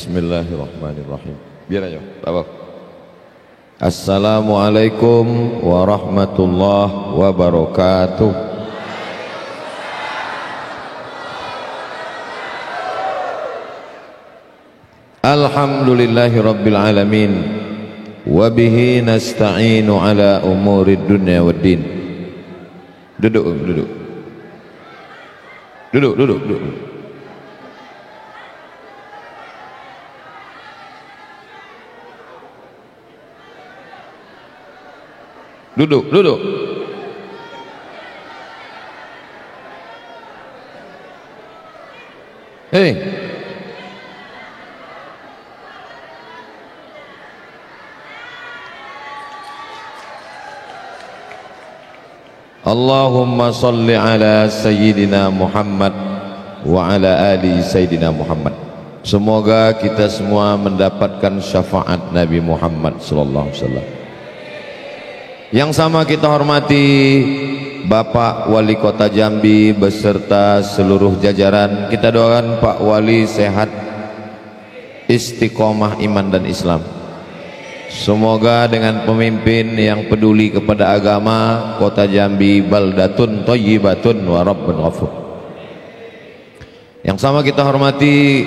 Bismillahirrahmanirrahim. Biar aja, Pak. Assalamualaikum warahmatullahi wabarakatuh. Alhamdulillahi rabbil alamin. Wa bihi nasta'inu ala umurid dunya waddin. Duduk. Duduk. Hei. Allahumma salli ala Sayyidina Muhammad wa ala ali Sayyidina Muhammad. Semoga kita semua mendapatkan syafaat Nabi Muhammad sallallahu alaihi wasallam. Yang sama kita hormati Bapak Wali Kota Jambi beserta seluruh jajaran. Kita doakan Pak Wali sehat, istiqomah iman dan Islam. Semoga dengan pemimpin yang peduli kepada agama, Kota Jambi baldatun thayyibatun wa rabbun ghafur. Yang sama kita hormati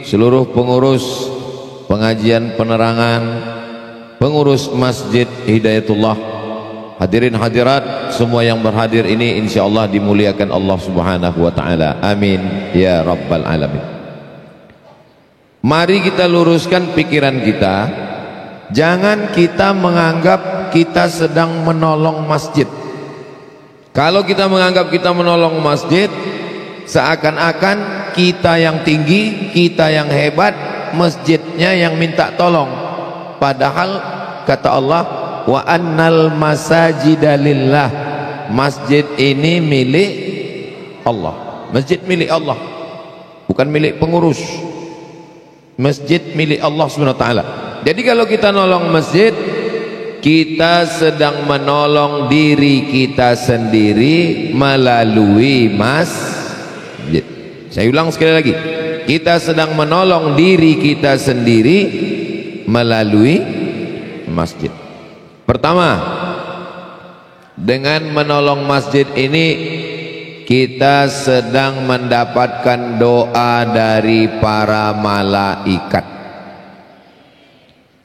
seluruh pengurus pengajian penerangan, pengurus Masjid Hidayatullah. Hadirin hadirat semua yang berhadir ini insyaallah dimuliakan Allah Subhanahu wa taala. Amin ya rabbal alamin. Mari kita luruskan pikiran kita. Jangan kita menganggap kita sedang menolong masjid. Kalau kita menganggap kita menolong masjid, seakan-akan kita yang tinggi, kita yang hebat, masjidnya yang minta tolong. Padahal kata Allah, wa annal masajida lillah. Masjid ini milik Allah. Masjid milik Allah, bukan milik pengurus. Masjid milik Allah Subhanahu wa taala. Jadi kalau kita nolong masjid, kita sedang menolong diri kita sendiri melalui masjid. Saya ulang sekali lagi, kita sedang menolong diri kita sendiri melalui masjid. Pertama, dengan menolong masjid ini kita sedang mendapatkan doa dari para malaikat.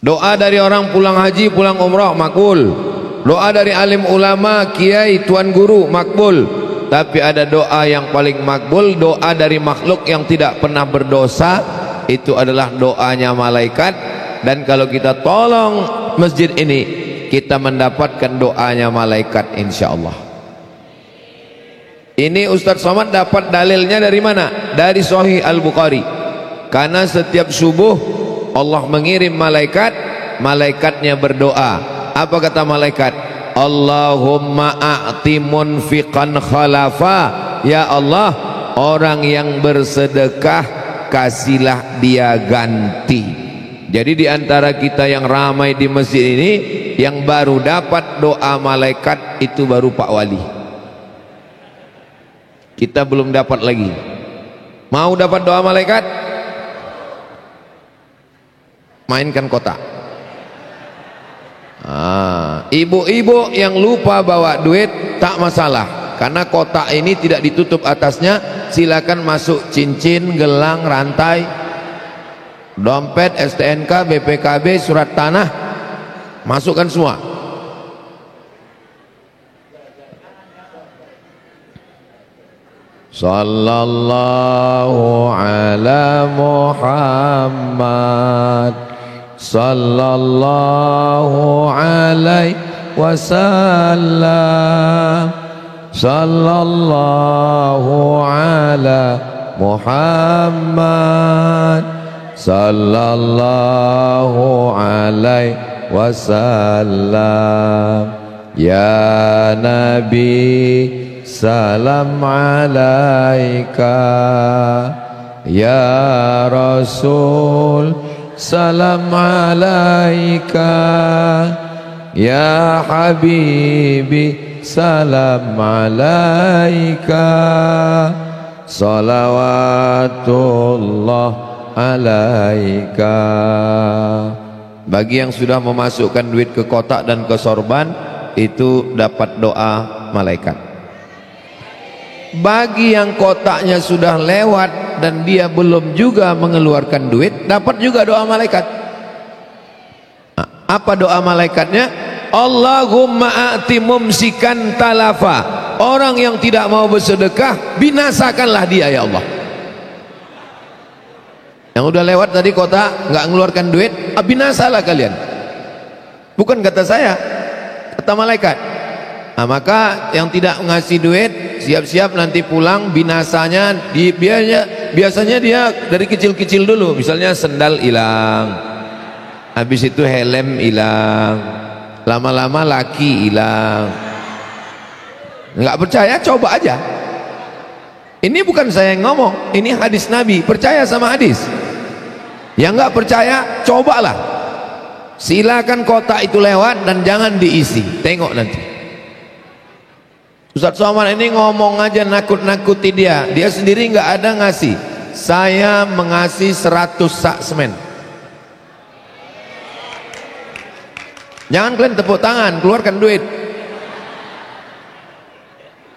Doa dari orang pulang haji, pulang umrah makbul. Doa dari alim ulama, kiai, tuan guru makbul. Tapi ada doa yang paling makbul, doa dari makhluk yang tidak pernah berdosa. Itu adalah doanya malaikat. Dan kalau kita tolong masjid ini, kita mendapatkan doanya malaikat insyaallah. Ini Ustadz Somad dapat dalilnya dari mana? Dari Sahih Al-Bukhari. Karena setiap subuh Allah mengirim malaikat, malaikatnya berdoa. Apa kata malaikat? Allahumma a'ti munfiqan khalafa. Ya Allah, orang yang bersedekah kasihlah dia ganti. Jadi di antara kita yang ramai di masjid ini, yang baru dapat doa malaikat itu baru Pak Wali. Kita belum dapat lagi. Mau dapat doa malaikat? Mainkan kotak. Ibu-ibu yang lupa bawa duit tak masalah, karena kotak ini tidak ditutup atasnya. Silakan masuk cincin, gelang, rantai, dompet, STNK, BPKB, surat tanah, masukkan semua. Sallallahu ala Muhammad sallallahu alaihi wasallam. Sallallahu ala Muhammad sallallahu alaihi wasallam. Ya Nabi salam alaika, ya Rasul salam alaika, ya Habibi salam alaika. Salawatullah alaika. Bagi yang sudah memasukkan duit ke kotak dan ke sorban, itu dapat doa malaikat. Bagi yang kotaknya sudah lewat dan dia belum juga mengeluarkan duit, dapat juga doa malaikat. Apa doa malaikatnya? Allahumma a'ti mumsikan talafa. Orang yang tidak mau bersedekah, binasakanlah dia ya Allah. Yang udah lewat tadi kota nggak mengeluarkan duit, binasalah kalian. Bukan kata saya, kata malaikat. Nah, maka yang tidak ngasih duit, siap-siap nanti pulang binasanya. Biasanya dia dari kecil-kecil dulu. Misalnya sendal hilang, habis itu helm hilang, lama-lama laki hilang. Nggak percaya, coba aja. Ini bukan saya yang ngomong, ini hadis Nabi. Percaya sama hadis. Yang nggak percaya, cobalah. Silakan kotak itu lewat dan jangan diisi. Tengok nanti. Ustadz Somad ini ngomong aja nakut-nakuti dia. Dia sendiri nggak ada ngasih. Saya mengasih 100 sak semen. Jangan kalian tepuk tangan, keluarkan duit.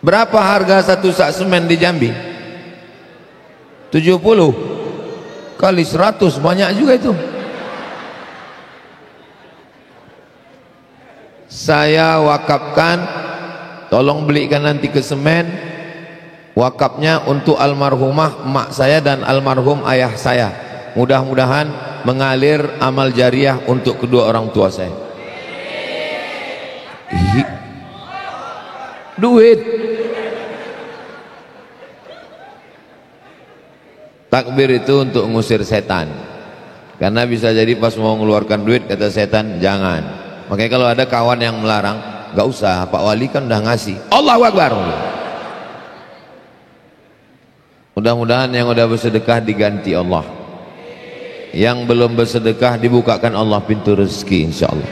Berapa harga 1 sak semen di Jambi? 70 kali 100, banyak juga itu. Saya wakafkan, tolong belikan nanti ke semen. Wakafnya untuk almarhumah emak saya dan almarhum ayah saya. Mudah-mudahan mengalir amal jariah untuk kedua orang tua saya. Duit. Takbir itu untuk ngusir setan. Karena bisa jadi pas mau mengeluarkan duit kata setan jangan. Makanya kalau ada kawan yang melarang, gak usah, Pak Wali kan udah ngasih. Allahu Akbar. Mudah-mudahan yang udah bersedekah diganti Allah. Yang belum bersedekah dibukakan Allah pintu rezeki insyaallah.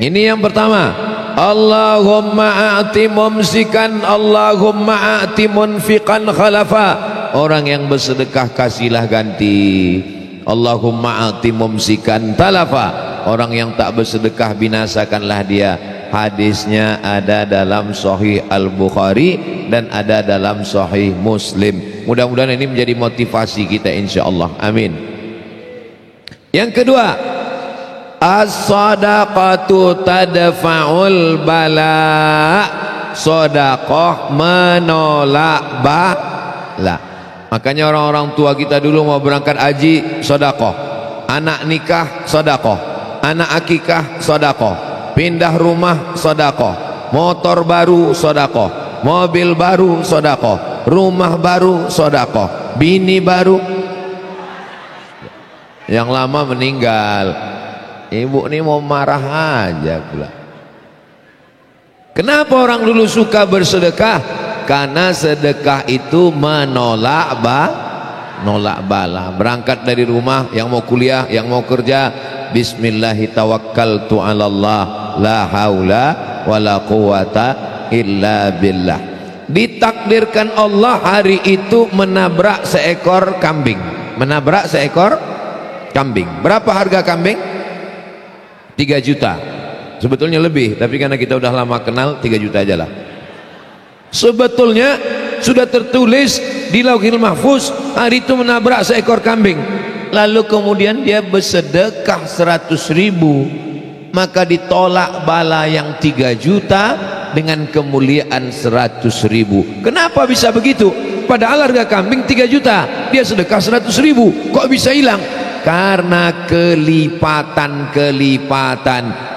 Ini yang pertama. Allahumma a'ti mumsikan, Allahumma a'ti munfiqan khalafa. Orang yang bersedekah kasihlah ganti. Allahumma a'ti mumsikan talafa. Orang yang tak bersedekah binasakanlah dia. Hadisnya ada dalam Sahih Al-Bukhari dan ada dalam Sahih Muslim. Mudah-mudahan ini menjadi motivasi kita insyaallah. Amin. Yang kedua, as-sadaqatu tadfa'ul bala. Sedekah menolak bala. Makanya orang-orang tua kita dulu mau berangkat haji, sedekah. Anak nikah, sedekah. Anak akikah, sedekah. Pindah rumah, sedekah. Motor baru, sedekah. Mobil baru, sedekah. Rumah baru, sedekah. Bini baru. Yang lama meninggal. Ibu ini mau marah aja pula. Kenapa orang dulu suka bersedekah? Karena sedekah itu menolak bala. Berangkat dari rumah, yang mau kuliah, yang mau kerja, bismillahi tawakkaltu 'alallah la haula wala quwata illa billah. Ditakdirkan Allah hari itu menabrak seekor kambing. Menabrak seekor kambing. Berapa harga kambing? 3 juta. Sebetulnya lebih, tapi karena kita udah lama kenal 3 juta aja lah. Sebetulnya sudah tertulis di Lauhil Mahfuz hari itu menabrak seekor kambing. Lalu kemudian dia bersedekah 100.000, maka ditolak bala yang 3 juta dengan kemuliaan 100.000. Kenapa bisa begitu? Padahal harga kambing 3 juta, dia sedekah 100.000, kok bisa hilang? Karena kelipatan.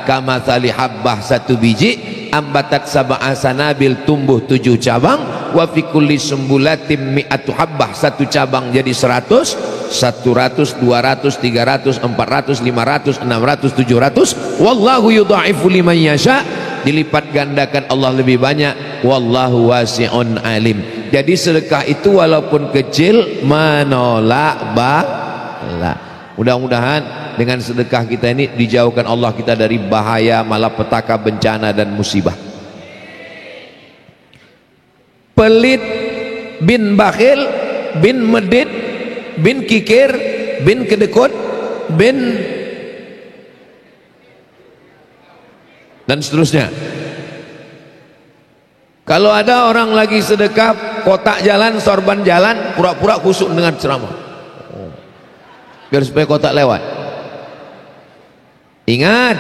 Kamathali habbah, 1 biji ambatat sab'a sanabil, tumbuh 7 cabang. Wa fi kulli sumbulatin mi'atu habbah, 1 cabang jadi 100, 100, 200, 300, 400, 500, 600, 700. Wallahu yudha'ifu liman yasha. Dilipat gandakan Allah lebih banyak. Wallahu wasi'un alim. Jadi sedekah itu walaupun kecil menolak bala. Mudah-mudahan dengan sedekah kita ini dijauhkan Allah kita dari bahaya, malapetaka, bencana dan musibah. Pelit bin bakhil bin medit bin kikir, bin kedekut, bin dan seterusnya. Kalau ada orang lagi sedekah kotak jalan, sorban jalan, pura-pura khusuk dengar ceramah biar supaya kotak lewat. Ingat,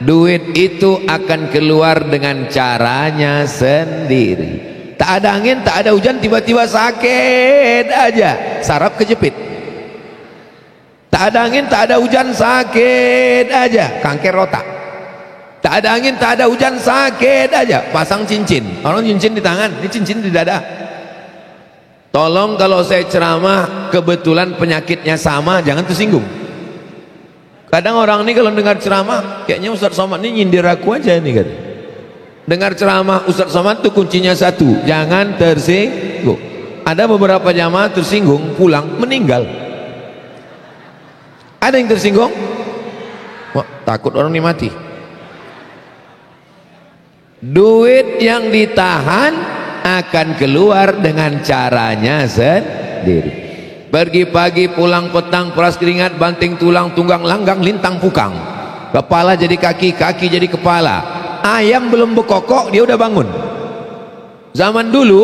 duit itu akan keluar dengan caranya sendiri. Tak ada angin, tak ada hujan, tiba-tiba sakit aja, saraf kejepit. Tak ada angin, tak ada hujan, sakit aja, kanker otak. Tak ada angin, tak ada hujan, sakit aja, pasang cincin. Orang cincin di tangan, ini cincin di dada. Tolong kalau saya ceramah kebetulan penyakitnya sama, jangan tersinggung. Kadang orang ini kalau dengar ceramah, kayaknya Ustaz Somad ini nyindir aku aja nih kan. Dengar ceramah Ustaz Somad itu kuncinya satu, jangan tersinggung. Ada beberapa jamaah tersinggung, pulang meninggal. Ada yang tersinggung? Wah, takut orang ini mati. Duit yang ditahan akan keluar dengan caranya sendiri. Pergi pagi, pulang petang, peras keringat, banting tulang, tunggang langgang, lintang pukang. Kepala jadi kaki, kaki jadi kepala. Ayam belum bekokok dia udah bangun. Zaman dulu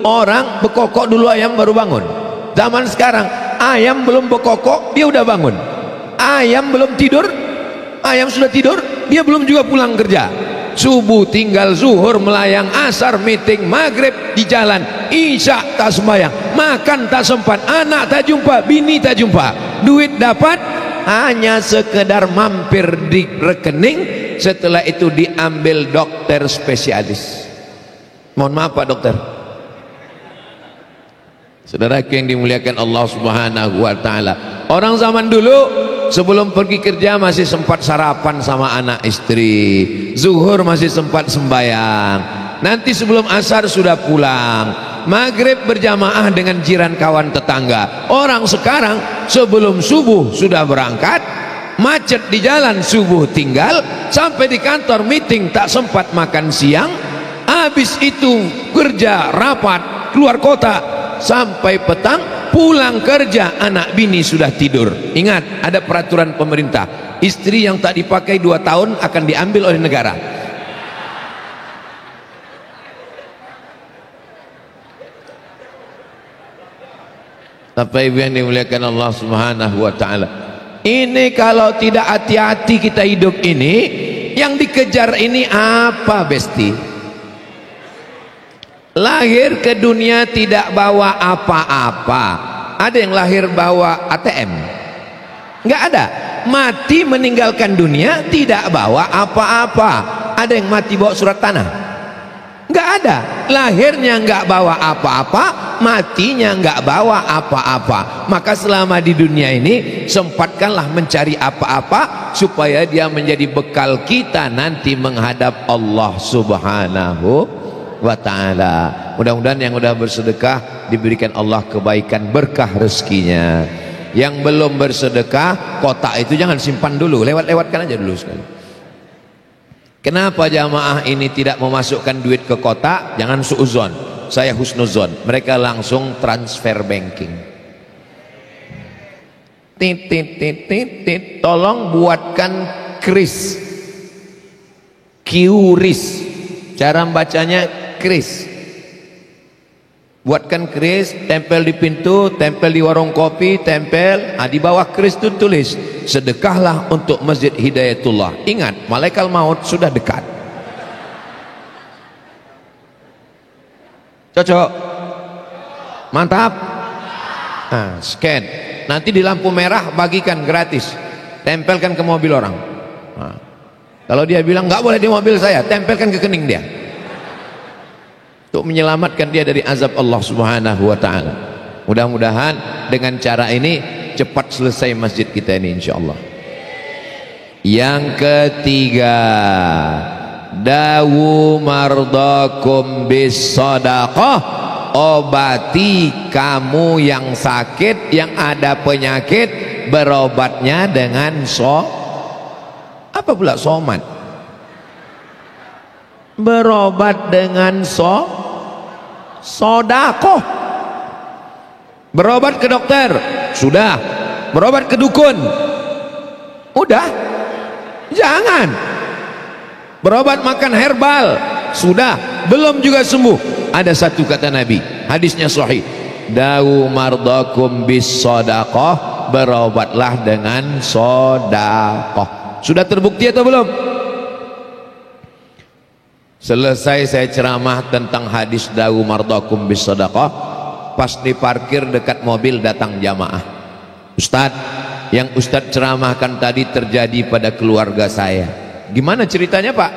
orang bekokok dulu, ayam baru bangun. Zaman sekarang ayam belum bekokok dia udah bangun. Ayam belum tidur, ayam sudah tidur, dia belum juga pulang kerja. Subuh tinggal, zuhur melayang, asar meeting, maghrib di jalan, isya tak sembahyang, makan tak sempat, anak tak jumpa, bini tak jumpa. Duit dapat hanya sekedar mampir di rekening, setelah itu diambil dokter spesialis. Mohon maaf Pak Dokter. Saudaraku yang dimuliakan Allah Subhanahu wa taala, orang zaman dulu sebelum pergi kerja masih sempat sarapan sama anak istri, zuhur masih sempat sembayang, nanti sebelum asar sudah pulang, maghrib berjamaah dengan jiran kawan tetangga. Orang sekarang sebelum subuh sudah berangkat, macet di jalan, subuh tinggal, sampai di kantor meeting tak sempat makan siang, habis itu kerja rapat keluar kota sampai petang, pulang kerja anak bini sudah tidur. Ingat, ada peraturan pemerintah, istri yang tak dipakai 2 tahun akan diambil oleh negara. Bapak Ibu yang dimuliakan Allah Subhanahu wa taala, ini kalau tidak hati-hati kita hidup ini, yang dikejar ini apa besti? Lahir ke dunia tidak bawa apa-apa. Ada yang lahir bawa ATM? Enggak ada. Mati meninggalkan dunia tidak bawa apa-apa. Ada yang mati bawa surat tanah? Enggak ada. Lahirnya enggak bawa apa-apa, matinya enggak bawa apa-apa. Maka selama di dunia ini sempatkanlah mencari apa-apa supaya dia menjadi bekal kita nanti menghadap Allah Subhanahu wa ta'ala. Mudah-mudahan yang sudah bersedekah diberikan Allah kebaikan berkah rezekinya. Yang belum bersedekah, kotak itu jangan simpan dulu, lewat-lewatkan aja dulu sekali. Kenapa jamaah ini tidak memasukkan duit ke kotak? Jangan suuzon, saya husnuzon. Mereka langsung transfer banking. Tolong buatkan kris, QRIS, cara membacanya kris. Buatkan kris, tempel di pintu, tempel di warung kopi, tempel. Di bawah kris itu tulis, sedekahlah untuk Masjid Hidayatullah. Ingat, malaikat maut sudah dekat. Cocok? Mantap? Scan. Nanti di lampu merah bagikan gratis. Tempelkan ke mobil orang. Kalau dia bilang nggak boleh di mobil saya, tempelkan ke kening dia, untuk menyelamatkan dia dari azab Allah Subhanahu wa ta'ala. Mudah-mudahan dengan cara ini cepat selesai masjid kita ini insyaallah. Yang ketiga, dawu mardakum bis sadaqah, obati kamu yang sakit, yang ada penyakit, berobatnya dengan apa pula somat? Berobat dengan sodakoh. Berobat ke dokter, sudah. Berobat ke dukun, udah. Jangan. Berobat makan herbal, sudah, belum juga sembuh. Ada satu kata Nabi, hadisnya sahih, dawu mardakum bis sadaqah, berobatlah dengan sedekah. Sudah terbukti atau belum? Selesai saya ceramah tentang hadis dawu mardakum bis sadaqah, pas di parkir dekat mobil datang jamaah. Ustadz, yang Ustadz ceramahkan tadi terjadi pada keluarga saya. Gimana ceritanya Pak?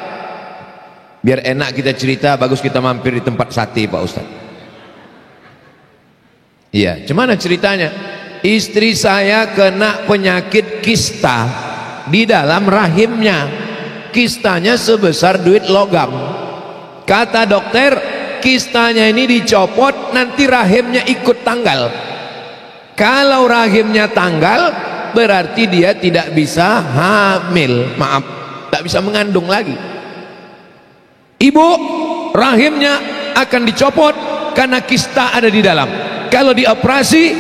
Biar enak kita cerita, bagus kita mampir di tempat sate Pak Ustadz. Iya, gimana ceritanya? Istri saya kena penyakit kista di dalam rahimnya. Kistanya sebesar duit logam. Kata dokter, kistanya ini dicopot, nanti rahimnya ikut tanggal. Kalau rahimnya tanggal, berarti dia tidak bisa hamil, maaf, tak bisa mengandung lagi. Ibu, rahimnya akan dicopot karena kista ada di dalam. Kalau dioperasi,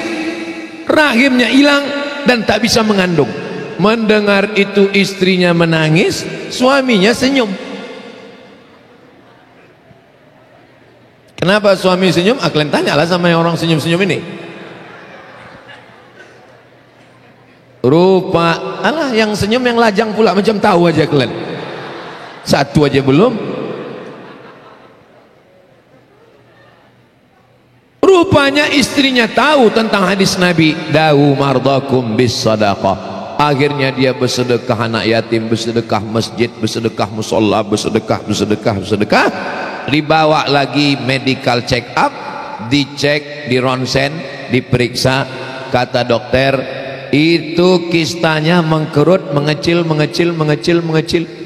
rahimnya hilang dan tak bisa mengandung. Mendengar itu istrinya menangis, suaminya senyum. Kenapa suami senyum? Kalian tanyalah sama yang orang senyum-senyum ini. Rupa, alah yang senyum yang lajang pula, macam tahu aja kalian. Satu aja belum. Rupanya istrinya tahu tentang hadis Nabi, dawu mardakum bis sadaqah. Akhirnya dia bersedekah anak yatim, bersedekah masjid, bersedekah musola, bersedekah. Dibawa lagi medical check up, dicek, di ronsen, diperiksa. Kata dokter, itu kistanya mengkerut, mengecil,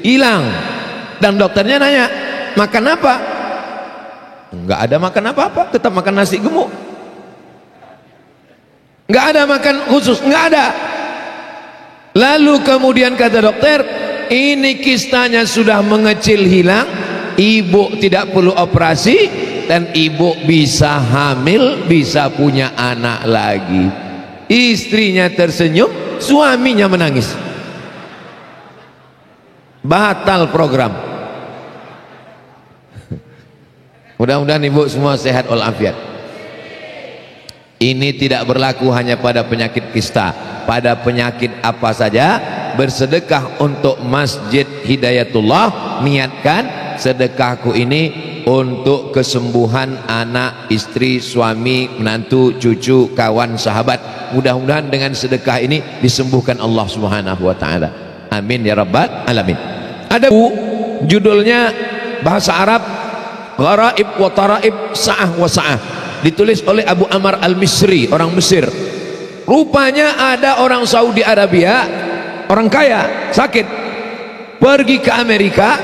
hilang. Dan dokternya nanya, makan apa? Enggak ada makan apa-apa, tetap makan nasi gemuk. Enggak ada makan khusus, enggak ada. Lalu kemudian kata dokter, ini kistanya sudah mengecil, hilang, ibu tidak perlu operasi, dan ibu bisa hamil, bisa punya anak lagi. Istrinya tersenyum, suaminya menangis. Batal program. Mudah-mudahan ibu semua sehat walafiat. Ini tidak berlaku hanya pada penyakit kista, pada penyakit apa saja. Bersedekah untuk Masjid Hidayatullah, niatkan sedekahku ini untuk kesembuhan anak, istri, suami, menantu, cucu, kawan, sahabat. Mudah-mudahan dengan sedekah ini disembuhkan Allah Subhanahu wa taala. Amin ya rabbal alamin. Ada buku judulnya bahasa Arab Gharaib wa Taraib Sa'ah wa Sa'ah, ditulis oleh Abu Amr al-Misri, orang Mesir. Rupanya ada orang Saudi Arabia, orang kaya, sakit, pergi ke Amerika.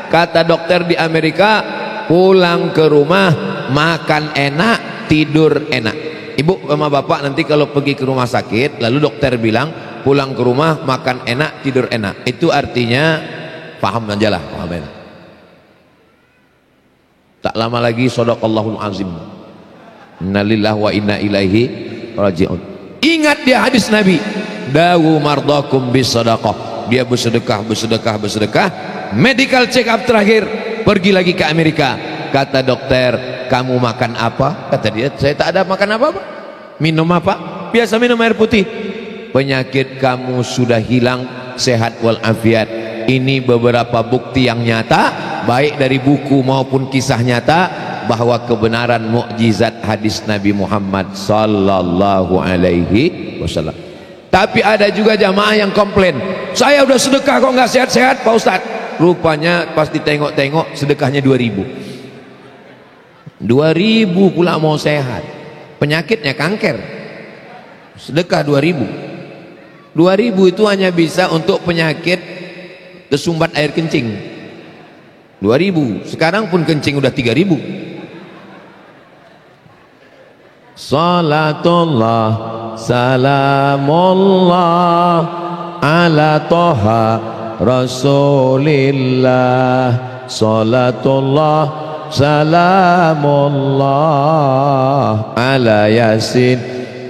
Kata dokter di Amerika, pulang ke rumah makan enak, tidur enak. Ibu sama bapak nanti kalau pergi ke rumah sakit, lalu dokter bilang pulang ke rumah makan enak, tidur enak, itu artinya paham aja lah, paham enak. Tak lama lagi shadaqallahul azim, innalillahi wa inna ilaihi raji'un. Ingat dia hadis Nabi, dawu mardakum bis sadaqah. Dia bersedekah, medical check up terakhir, pergi lagi ke Amerika. Kata dokter, kamu makan apa? Kata dia, saya tak ada makan apa-apa. Minum apa? Biasa minum air putih. Penyakit kamu sudah hilang, sehat walafiat. Ini beberapa bukti yang nyata, baik dari buku maupun kisah nyata, bahwa kebenaran mukjizat hadis Nabi Muhammad sallallahu alaihi wasallam. Tapi ada juga jamaah yang komplain, saya udah sedekah kok nggak sehat-sehat Pak Ustadz. Rupanya pas ditengok-tengok sedekahnya 2.000 pula mau sehat, penyakitnya kanker, sedekah 2.000 itu hanya bisa untuk penyakit kesumbat air kencing. 2.000, sekarang pun kencing udah 3.000. Salatullah salamullah ala toha rasulillah. Salatullah salamullah ala yasin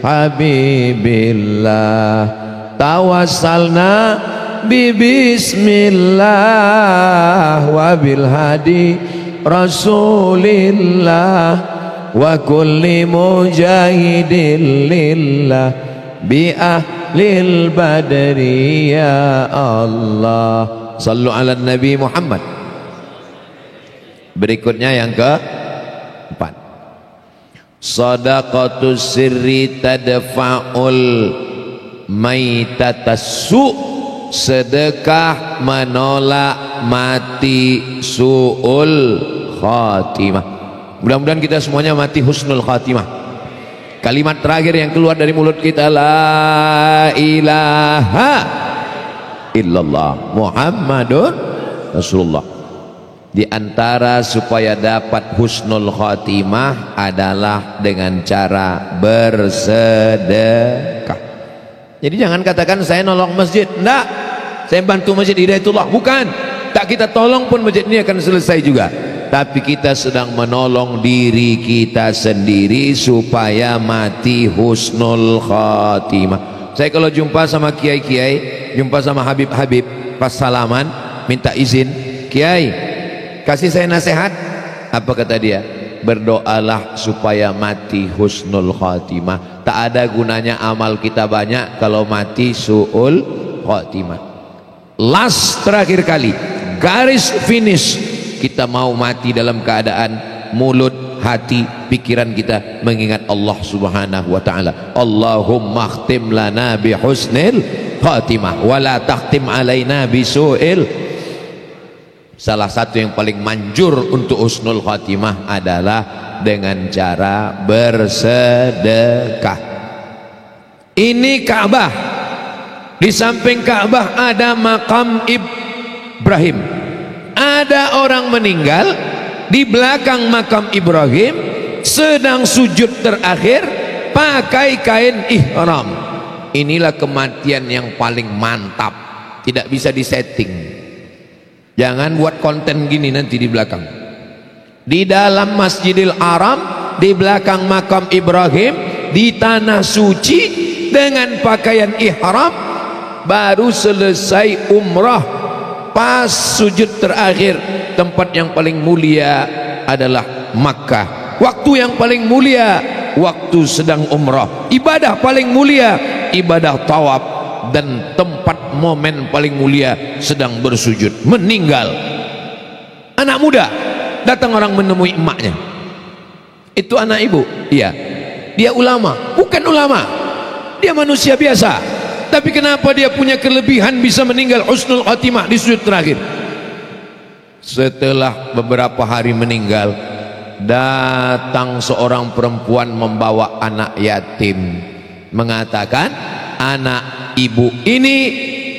habibillah, tawassalna bi bismillah wa bil hadi rasulillah wa kulli mujahidin lillah bi ahlil badri ya Allah. Sallu ala Nabi Muhammad. Berikutnya yang keempat, sadaqatus sirri tadfa'ul maitatassu, sedekah menolak mati su'ul khatimah. Mudah-mudahan kita semuanya mati husnul khatimah. Kalimat terakhir yang keluar dari mulut kita, la ilaha illallah Muhammadun Rasulullah. Di antara supaya dapat husnul khatimah adalah dengan cara bersedekah. Jadi jangan katakan saya nolong masjid, enggak, saya bantu masjid Hidayatullah, bukan. Tak kita tolong pun masjid ini akan selesai juga, tapi kita sedang menolong diri kita sendiri supaya mati husnul khatimah. Saya kalau jumpa sama kiai-kiai, jumpa sama habib-habib, pas salaman minta izin, kiai kasih saya nasihat, apa kata dia? Berdoalah supaya mati husnul khatimah. Tak ada gunanya amal kita banyak kalau mati su'ul khatimah. Last, terakhir kali, garis finish, kita mau mati dalam keadaan mulut, hati, pikiran kita mengingat Allah subhanahu wa ta'ala. Allahumma khtim lana bi husnil khatimah wa la takhtim alaina bi su'il. Salah satu yang paling manjur untuk husnul khatimah adalah dengan cara bersedekah. Ini Ka'bah, di samping Ka'bah ada makam Ibrahim. Ada orang meninggal di belakang makam Ibrahim, sedang sujud terakhir pakai kain ihram. Inilah kematian yang paling mantap, tidak bisa disetting. Jangan buat konten gini nanti di belakang. Di dalam Masjidil Haram, di belakang makam Ibrahim, di tanah suci dengan pakaian ihram, baru selesai umrah, pas sujud terakhir. Tempat yang paling mulia adalah Makkah. Waktu yang paling mulia waktu sedang umrah. Ibadah paling mulia ibadah tawaf, dan tempat momen paling mulia sedang bersujud. Meninggal anak muda, datang orang menemui emaknya. Itu anak ibu? Iya. Dia ulama? Bukan ulama, dia manusia biasa. Tapi kenapa dia punya kelebihan bisa meninggal husnul khatimah di sujud terakhir? Setelah beberapa hari meninggal, datang seorang perempuan membawa anak yatim, mengatakan anak ibu ini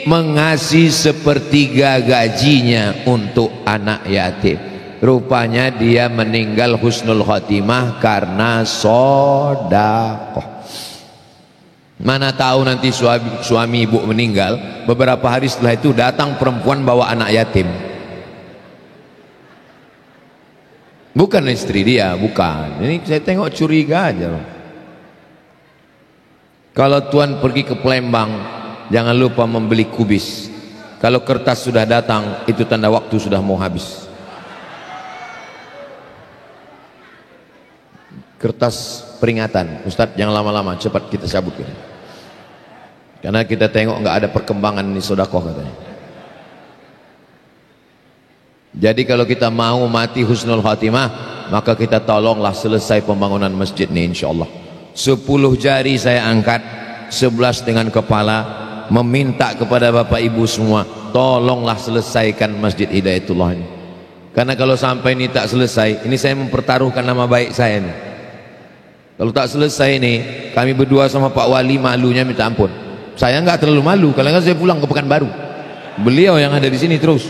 mengasih sepertiga gajinya untuk anak yatim. Rupanya dia meninggal husnul khatimah karena sedekah. Mana tahu nanti suami ibu meninggal, beberapa hari setelah itu datang perempuan bawa anak yatim. Bukan istri dia, bukan. Ini saya tengok curiga aja. Kalau tuan pergi ke Palembang, jangan lupa membeli kubis. Kalau kertas sudah datang, itu tanda waktu sudah mau habis. Kertas peringatan, Ustadz jangan lama-lama, cepat kita cabut gitu. Karena kita tengok nggak ada perkembangan di sedekah katanya. Jadi kalau kita mau mati husnul khatimah, maka kita tolonglah selesai pembangunan masjid ini insyaallah. 10 jari saya angkat, 11 dengan kepala, meminta kepada Bapak Ibu semua, tolonglah selesaikan Masjid Hidayatullah ini. Karena kalau sampai ini tak selesai, ini saya mempertaruhkan nama baik saya ini. Kalau tak selesai ini, kami berdua sama Pak Wali malunya minta ampun. Saya nggak terlalu malu, kalau nggak saya pulang ke Pekanbaru. Beliau yang ada di sini terus.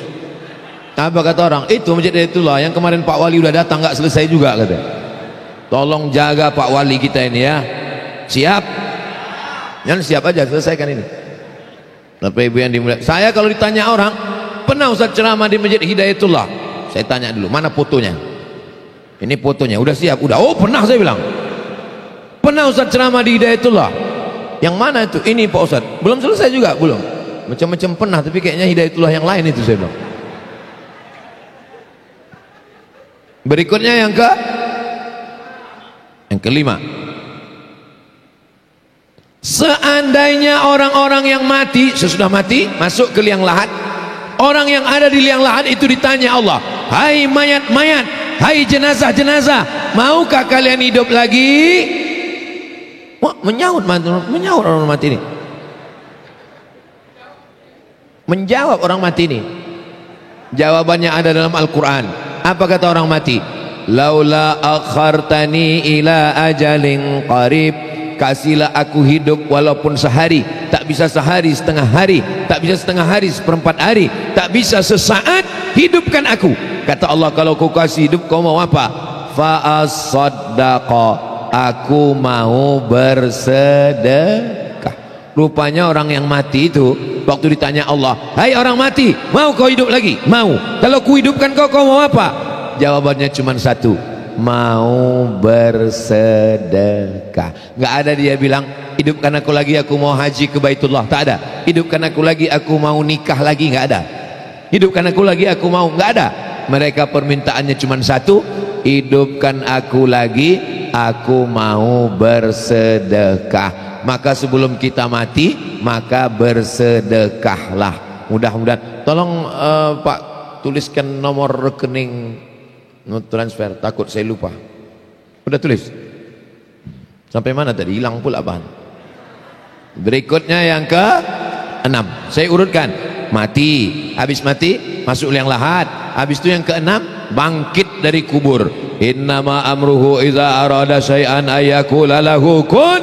Apa kata orang? Itu Masjid Hidayatullah yang kemarin Pak Wali udah datang nggak selesai juga katanya. Tolong jaga Pak Wali kita ini ya. Siap? Jangan siap aja, selesaikan ini. Bapak Ibu yang dimuliakan, saya kalau ditanya orang, pernah Ustaz ceramah di Masjid Hidayatullah? Saya tanya dulu, mana fotonya? Ini fotonya, udah siap? Udah. Oh pernah, saya bilang. Pernah Ustaz ceramah di Hidayatullah. Yang mana itu? Ini Pak Ustaz. Belum selesai juga, belum. Macam-macam pernah, tapi kayaknya Hidayatullah yang lain itu saya bilang. Berikutnya yang kelima. Seandainya orang-orang yang mati, sesudah mati masuk ke liang lahat, orang yang ada di liang lahat itu ditanya Allah, hai mayat-mayat, hai jenazah-jenazah, maukah kalian hidup lagi? Wah, menyaut orang mati ini. Menjawab orang mati ini. Jawabannya ada dalam Al-Quran. Apa kata orang mati? Laula akhartani ila ajalin qarib, kasihlah aku hidup walaupun sehari. Tak bisa sehari setengah hari, tak bisa setengah hari seperempat hari, tak bisa sesaat, hidupkan aku. Kata Allah, kalau kau kasih hidup kau mau apa? Fa as-saddaqa, aku mau bersedekah. Rupanya orang yang mati itu waktu ditanya Allah, hai orang mati, mau kau hidup lagi? Mau. Kalau ku hidupkan kau, kau mau apa? Jawabannya cuma satu, mau bersedekah. Nggak ada dia bilang, hidupkan aku lagi, aku mau haji ke Baitullah. Tak ada. Hidupkan aku lagi, aku mau nikah lagi. Nggak ada. Hidupkan aku lagi, aku mau. Nggak ada. Mereka permintaannya cuma satu, hidupkan aku lagi, aku mau bersedekah. Maka sebelum kita mati, maka bersedekahlah. Mudah-mudahan. Tolong Pak, tuliskan nomor rekening transfer, takut saya lupa. Udah tulis? Sampai mana tadi? Hilang pula bahan. Berikutnya yang ke-6. Saya urutkan. Mati. Habis mati, masuk liang lahat. Habis itu yang ke-6, bangkit dari kubur. Innama amruhu iza arada syai'an ayakula lahu kun.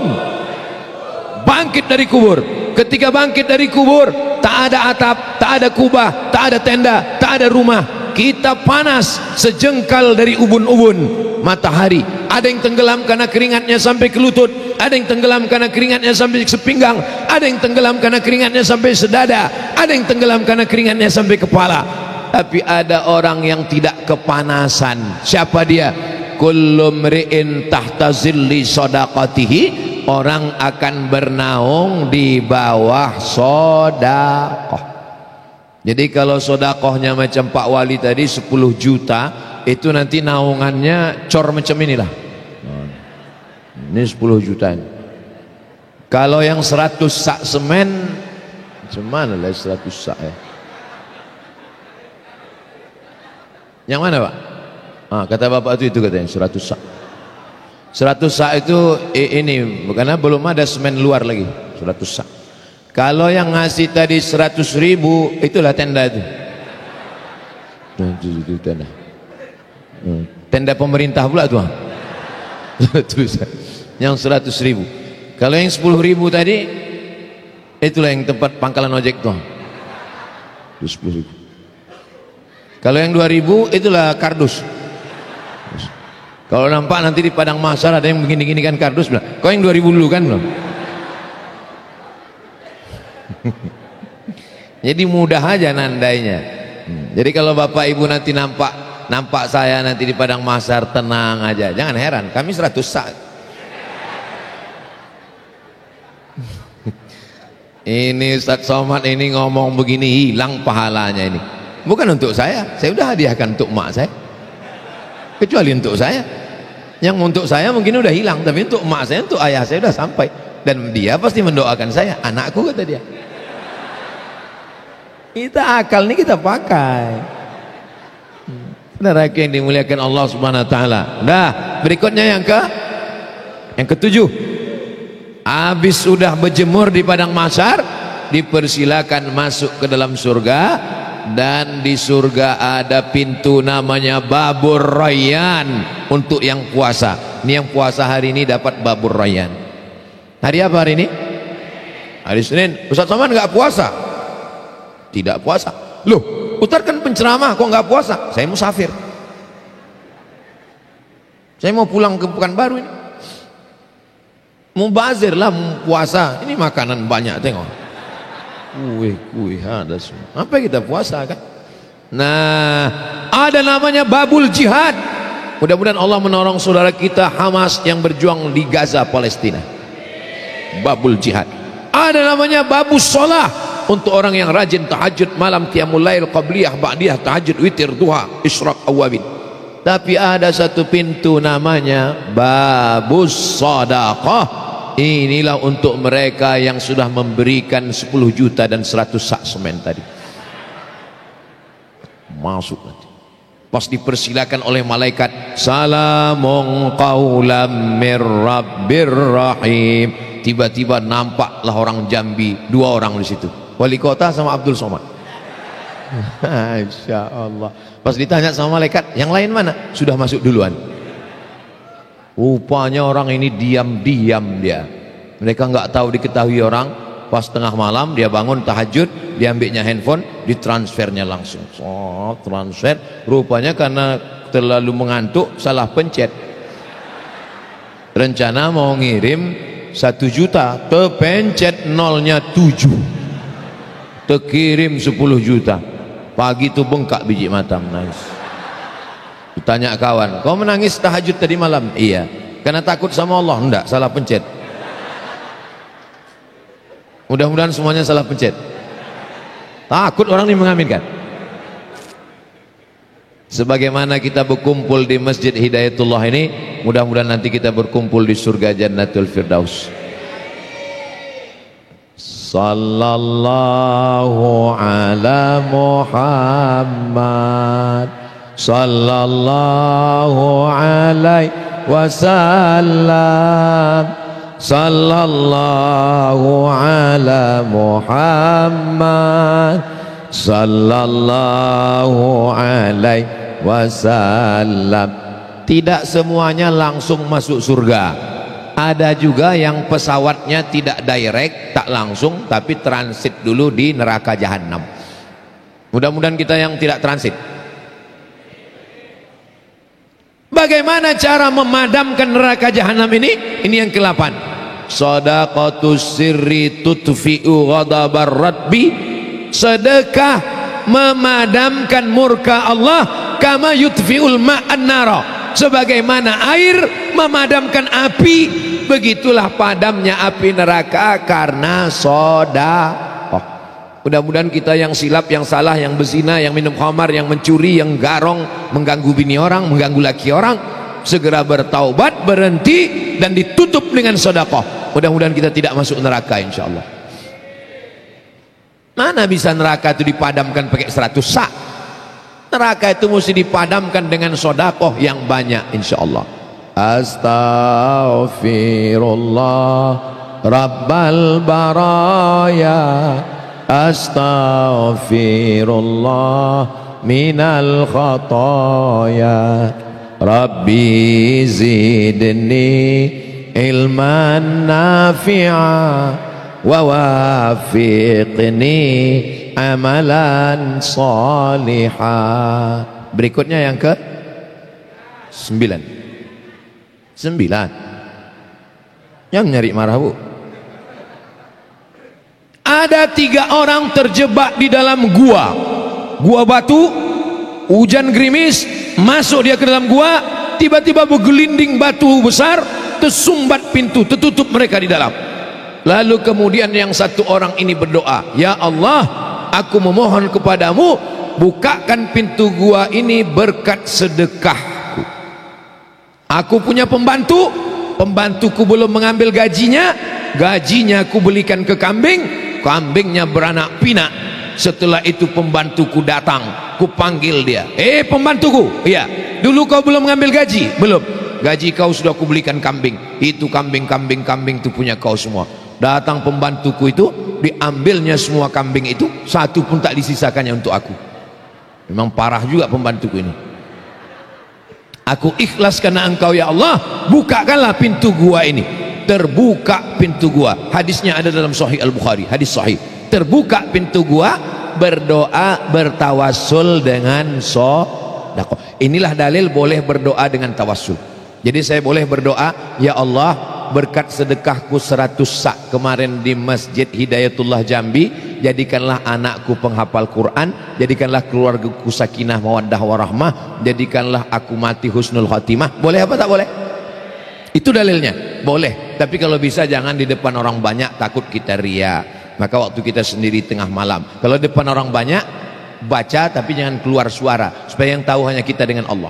Bangkit dari kubur. Ketika bangkit dari kubur, tak ada atap, tak ada kubah, tak ada tenda, tak ada rumah. Kita panas sejengkal dari ubun-ubun matahari. Ada yang tenggelam karena keringatnya sampai ke lutut, ada yang tenggelam karena keringatnya sampai sepinggang, ada yang tenggelam karena keringatnya sampai sedada, ada yang tenggelam karena keringatnya sampai kepala. Tapi ada orang yang tidak kepanasan. Siapa dia? Kullu mri'in tahta zilli shadaqatihi. Orang akan bernaung di bawah sodakoh. Jadi kalau sodakohnya macam Pak Wali tadi 10 juta, itu nanti naungannya cor macam inilah. Ini 10 juta. Kalau yang 100 sak semen, macam mana lah 100 sak ya? Yang mana Pak? Kata Bapak itu katanya 100 sak. 100 sak itu ini, karena belum ada semen luar lagi. 100 sak. Kalau yang ngasih tadi 100.000, itulah tenda itu. Itu tenda. Tenda pemerintah pula tuh. Yang 100.000. Kalau yang 10.000 tadi, itulah yang tempat pangkalan ojek tuh. Itu 10.000. Kalau yang 2.000, itulah kardus. Kalau nampak nanti di padang mahsyar ada yang begini-gini kan kardus bilang, kau yang 2000 dulu kan belum? Jadi mudah aja nandainya. Jadi kalau Bapak Ibu nanti nampak saya nanti di padang mahsyar, tenang aja, jangan heran, kami 100 sak. Ini Ustaz Somad ini ngomong begini, hilang pahalanya ini. Bukan untuk saya udah hadiahkan untuk mak saya. Kecuali untuk saya. Yang untuk saya mungkin udah hilang, tapi untuk emak saya, untuk ayah saya udah sampai. Dan dia pasti mendoakan saya, anakku kata dia. Kita akal ini kita pakai. Saudara yang dimuliakan Allah Subhanahu wa taala. Nah, berikutnya yang ke-7. Habis sudah berjemur di padang mahsyar, dipersilakan masuk ke dalam surga. Dan di surga ada pintu namanya Babur Rayyan untuk yang puasa. Ini yang puasa hari ini dapat Babur Rayyan. Hari apa hari ini? Hari Senin. Ustaz Somad nggak puasa? Tidak puasa. Loh, Ustaz kan penceramah kok nggak puasa? Saya musafir. Saya mau pulang ke Pekanbaru ini. Mubazir lah puasa. Ini makanan banyak tengok. Kuih ada semua. Apa kita puasa kan? Nah, ada namanya babul jihad. Mudah-mudahan Allah menolong saudara kita Hamas yang berjuang di Gaza, Palestina. Babul jihad. Ada namanya babus sholah, untuk orang yang rajin tahajud malam, qiyamul lail, qabliyah, ba'diyah, tahajud, witir, duha, isyraq, awabin. Tapi ada satu pintu namanya babus sadaqah. Inilah untuk mereka yang sudah memberikan 10 juta dan 100 sak semen tadi. Masuk nanti. Pas dipersilakan oleh malaikat, salamun qaulam mir rabbir rahim. Tiba-tiba nampaklah orang Jambi, 2 orang di situ. Wali kota sama Abdul Somad. Masya Allah. Pas ditanya sama malaikat, yang lain mana? Sudah masuk duluan. Rupanya orang ini diam-diam dia. Mereka nggak tahu diketahui orang. Pas tengah malam dia bangun tahajud, diambilnya handphone, ditransfernya langsung. Oh, transfer. Rupanya karena terlalu mengantuk, salah pencet. Rencana mau ngirim 1 juta, terpencet nolnya 7. Terkirim 10 juta. Pagi itu bengkak biji mata, menangis. Ditanya kawan, kau menangis tahajud tadi malam? Iya. Karena takut sama Allah? Enggak, salah pencet. Mudah-mudahan semuanya salah pencet. Takut orang ini mengaminkan. Sebagaimana kita berkumpul di Masjid Hidayatullah ini, mudah-mudahan nanti kita berkumpul di surga Jannatul Firdaus. Sallallahu ala Muhammad, sallallahu alaihi wasallam, sallallahu ala Muhammad, sallallahu alaihi wasallam. Tidak semuanya langsung masuk surga. Ada juga yang pesawatnya tidak direct, tak langsung, tapi transit dulu di neraka jahanam. Mudah-mudahan kita yang tidak transit. Bagaimana cara memadamkan neraka jahanam ini? Ini yang ke-8. Shadaqatus sirri tutfi'u ghadabar rabbi. Sedekah memadamkan murka Allah, kama yutfi'ul ma'an nara. Sebagaimana air memadamkan api, begitulah padamnya api neraka karena sedekah. Mudah-mudahan kita yang silap, yang salah, yang berzina, yang minum khamar, yang mencuri, yang garong, mengganggu bini orang, mengganggu laki orang, segera bertaubat, berhenti, dan ditutup dengan sedekah. Mudah-mudahan kita tidak masuk neraka, insya Allah. Mana bisa neraka itu dipadamkan pakai 100 sak? Neraka itu mesti dipadamkan dengan sedekah yang banyak, insya Allah. Astaghfirullah Rabbal baraya, astaghfirullah minal khataya, Rabbi zidni ilman nafi'a wa wafiqni amalan salihah. Berikutnya yang ke 9. Yang nyari marah, Bu. Ada 3 orang terjebak di dalam gua batu, hujan gerimis, masuk dia ke dalam gua, tiba-tiba bergelinding batu besar, tersumbat pintu, tertutup mereka di dalam. Lalu kemudian yang satu orang ini berdoa, ya Allah, aku memohon kepadamu, bukakan pintu gua ini berkat sedekahku. Aku punya pembantuku belum mengambil gajinya aku belikan ke kambingnya beranak pinak. Setelah itu pembantuku datang, ku panggil dia, pembantuku, iya, dulu kau belum mengambil gaji? Belum. Gaji kau sudah ku belikan kambing. Itu kambing itu punya kau semua. Datang pembantuku itu, diambilnya semua kambing itu, satu pun tak disisakannya untuk aku. Memang parah juga pembantuku ini. Aku ikhlas karena engkau ya Allah, bukakanlah pintu gua ini. Terbuka pintu gua. Hadisnya ada dalam Sahih Al-Bukhari, hadis sahih. Terbuka pintu gua, berdoa, bertawassul dengan sedekah. Inilah dalil boleh berdoa dengan tawassul. Jadi saya boleh berdoa, ya Allah, berkat sedekahku 100 sak kemarin di Masjid Hidayatullah Jambi, jadikanlah anakku penghafal Quran, jadikanlah keluargaku sakinah mawaddah warahmah, jadikanlah aku mati husnul khotimah. Boleh apa tak boleh? Itu dalilnya. Boleh, tapi kalau bisa jangan di depan orang banyak, takut kita ria. Maka waktu kita sendiri tengah malam, kalau depan orang banyak baca, tapi jangan keluar suara, supaya yang tahu hanya kita dengan Allah.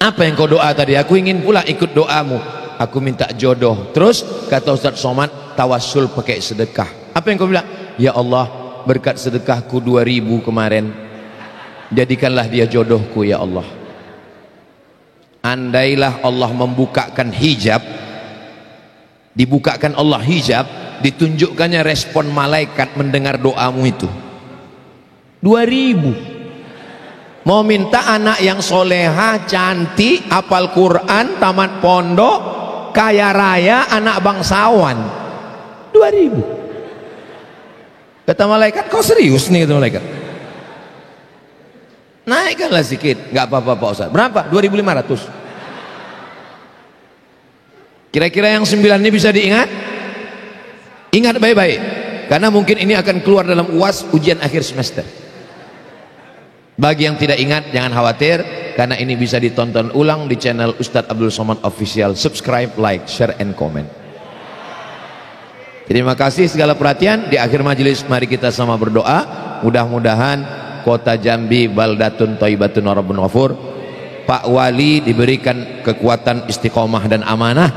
Apa yang kau doa tadi? Aku ingin pula ikut doamu. Aku minta jodoh. Terus kata Ustaz Somad, tawassul pakai sedekah. Apa yang kau bilang? Ya Allah, berkat sedekahku 2000 kemarin, jadikanlah dia jodohku ya Allah. Andailah Allah membukakan hijab, dibukakan Allah hijab, ditunjukkannya respon malaikat mendengar doamu itu. 2000. Mau minta anak yang soleha, cantik, hafal Quran, tamat pondok, kaya raya, anak bangsawan. 2000. Kata malaikat, kau serius nih? Kata malaikat, naikkanlah sedikit. Gak apa-apa Pak Ustaz. Berapa? 2500. Kira-kira yang 9 ini bisa diingat? Ingat baik-baik, karena mungkin ini akan keluar dalam UAS, ujian akhir semester. Bagi yang tidak ingat jangan khawatir, karena ini bisa ditonton ulang di channel Ustadz Abdul Somad Official. Subscribe, like, share, and comment. Terima kasih segala perhatian. Di akhir majelis mari kita sama berdoa. Mudah-mudahan kota Jambi baldatun thayyibatun rabbun ghafur, Pak Wali diberikan kekuatan istiqomah dan amanah,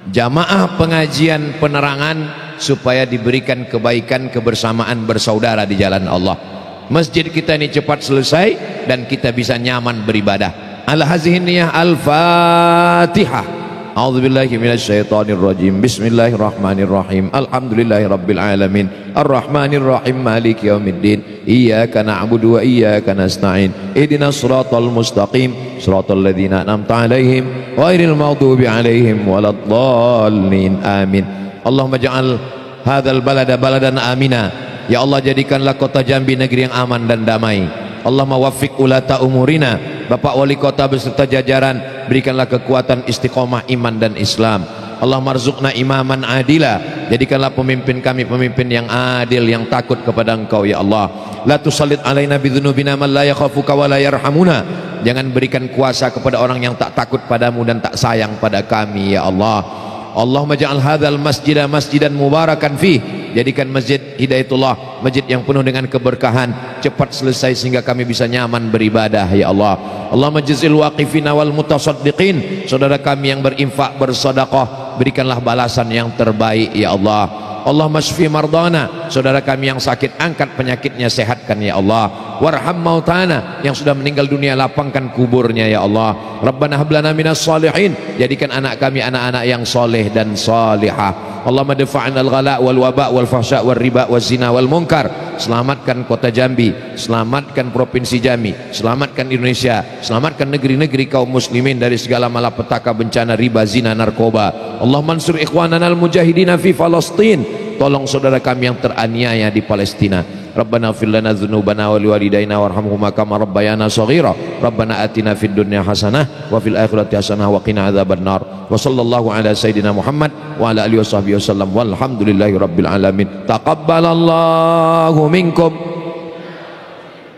jamaah pengajian penerangan supaya diberikan kebaikan, kebersamaan, bersaudara di jalan Allah. Masjid kita ini cepat selesai dan kita bisa nyaman beribadah. Al-hazihin niyah. Al-Fatihah. A'udzubillahi minasyaitonir rajim. Bismillahirrahmanirrahim. Alhamdulillahi rabbil alamin. Arrahmanir rahim. Maliki yaumiddin. Iyyaka na'budu wa iyyaka nasta'in. Ihdinas siratal mustaqim. Siratal ladzina an'amta 'alaihim ghairil maghdubi 'alaihim waladdallin. Amin. Allahumma ja'al hadzal balada baladan amina. Ya Allah, jadikanlah kota Jambi negeri yang aman dan damai. Allahumma waffiq ulata umurina. Bapak wali kota beserta jajaran, berikanlah kekuatan istiqomah iman dan Islam. Allahumma rzuqna imaman adila. Jadikanlah pemimpin kami pemimpin yang adil, yang takut kepada Engkau ya Allah. La tusallit alaina bidzunubina man la yakhafuka wa la yarhamuna. Jangan berikan kuasa kepada orang yang tak takut padamu dan tak sayang pada kami ya Allah. Allahumma ja'al hadzal masjidan masjidan mubarakan fih. Jadikan Masjid Hidayatullah masjid yang penuh dengan keberkahan, cepat selesai sehingga kami bisa nyaman beribadah ya Allah. Allahumma jazil waqifina wal mutasaddiqin. Saudara kami yang berinfak, bersedekah, berikanlah balasan yang terbaik ya Allah. Allahumma shfi mardana. Saudara kami yang sakit, angkat penyakitnya, sehatkan ya Allah. Warham mautana, yang sudah meninggal dunia, lapangkan kuburnya ya Allah. Rabbana hab lana minas salihin. Jadikan anak kami anak-anak yang soleh dan salihah. Allahumma dafa'na al-ghala wal waba wal fahsya wal riba wal zina wal munkar. Selamatkan kota Jambi, selamatkan provinsi Jambi, selamatkan Indonesia, selamatkan negeri-negeri kaum muslimin dari segala malapetaka, bencana, riba, zina, narkoba. Allah mansur ikhwanana al-mujahidina fi Palestin. Tolong saudara kami yang teraniaya di Palestina. Rabbana ighfir lana dzunubana wa liwalidayna warhamhuma kama rabbayana shaghira. Rabbana atina fid dunya hasanah wa fil akhirati hasanah wa qina adzabannar. Wa sallallahu ala sayidina Muhammad wa ala alihi washabbihi wasallam walhamdulillahi rabbil alamin. Taqabbalallahu minkum.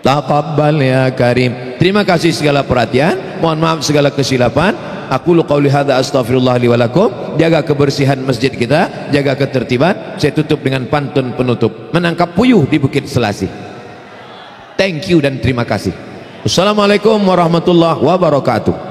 Taqabbal ya karim. Terima kasih segala perhatian. Mohon maaf segala kesilapan. Aku qauli hadza astaghfirullah li wa lakum. Jaga kebersihan masjid kita, jaga ketertiban. Saya tutup dengan pantun penutup. Menangkap puyuh di Bukit Selasih. Thank you dan terima kasih. Wassalamualaikum warahmatullahi wabarakatuh.